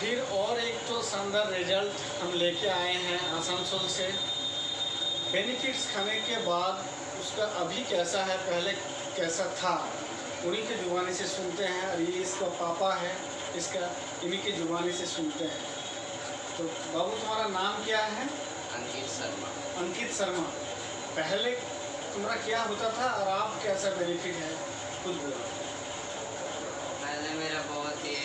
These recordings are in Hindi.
फिर और एक तो शानदार रिजल्ट हम लेके आए हैं आसनसोल से। बेनिफिट्स खाने के बाद उसका अभी कैसा है, पहले कैसा था, उन्हीं की जुबानी से सुनते हैं। और ये इसका पापा है, इसका इन्हीं की जुबानी से सुनते हैं। तो बाबू, तुम्हारा नाम क्या है? अंकित शर्मा। अंकित शर्मा। पहले तुम्हारा क्या होता था और आप कैसा बेनिफिट है, खुद बोलो। पहले मेरा बहुत ये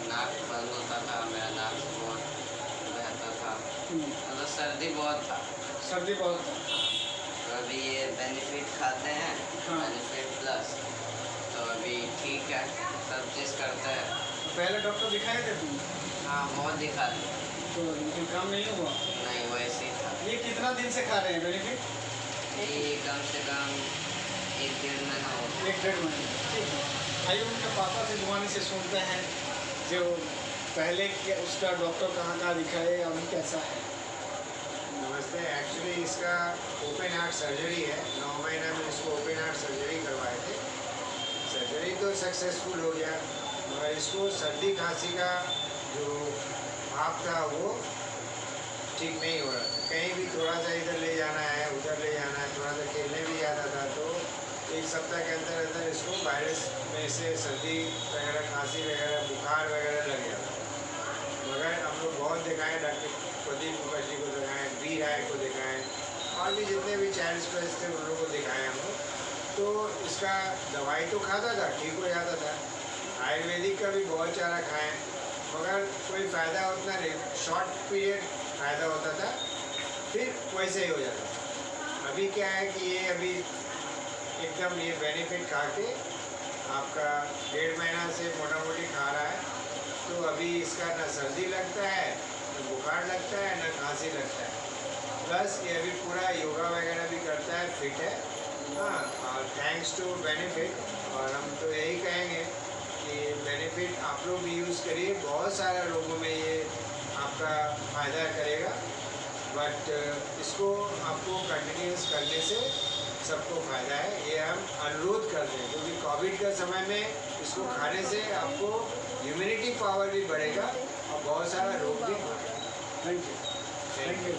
नाक बंद होता था, मेरा नाक बहुत बहता था, मतलब सर्दी बहुत था। सर्दी बहुत था। तो अभी ये बेनिफिट खाते हैं, हाँ। बेनिफिट प्लस, तो अभी ठीक है, सब चीज़ करते हैं। पहले डॉक्टर दिखाए थे तुम? हाँ, बहुत दिखा दी। तो लेकिन काम नहीं हुआ? नहीं, वैसे ही था। ये कितना दिन से खा रहे हैं बेनिफिट? ये कम से कम 1-1.5 महीना हो गया। 1-1.5 महीने। ठीक है, आइए उनके पापा से जुबानी से सुनते हैं जो पहले के उसका डॉक्टर कहाँ दिखाए और अभी कैसा है। नमस्ते। एक्चुअली इसका ओपन हार्ट सर्जरी है। 9 महीने में इसको ओपन हार्ट सर्जरी करवाए थे। सर्जरी तो सक्सेसफुल हो गया, मगर इसको सर्दी खांसी का जो भाप था वो ठीक नहीं हो रहा था। कहीं भी थोड़ा सा इधर ले जाना है, उधर ले जाना है, थोड़ा सा खेलने भी जाता था, तो 1 सप्ताह के अंदर अंदर इसको वायरस में से सर्दी वगैरह, खांसी वगैरह, बुखार वगैरह लग गया था। मगर हम लोग बहुत दिखाएँ, डॉक्टर प्रदीप मुखर्जी को दिखाएँ, बी राय को दिखाएँ, और भी जितने भी चाइल्ड स्पेशलिस्ट थे उन लोगों को दिखाएँ हम लोग। तो इसका दवाई तो खाता था, ठीक हो जाता था। आयुर्वेदिक का भी बहुत सारा खाएँ, मगर कोई फ़ायदा उतना नहीं। शॉर्ट पीरियड फ़ायदा होता था, फिर वैसे ही हो जाता था। अभी क्या है कि ये अभी एकदम ये बेनिफिट खा के आपका 1.5 महीना से मोटा मोटी खा रहा है, तो अभी इसका ना सर्दी लगता है, ना बुखार लगता है, ना खांसी लगता है। प्लस ये अभी पूरा योगा वगैरह भी करता है, फिट है। हाँ, और थैंक्स टू बेनिफिट। और हम तो यही कहेंगे कि बेनिफिट आप लोग भी यूज़ करिए, बहुत सारे लोगों में ये आपका फ़ायदा करेगा। बट इसको आपको कंटिन्यूस करने से सबको फ़ायदा है, ये हम अनुरोध करते हैं। क्योंकि कोविड के समय में इसको खाने से आपको इम्यूनिटी पावर भी बढ़ेगा और बहुत सारा रोग भी। Thank you.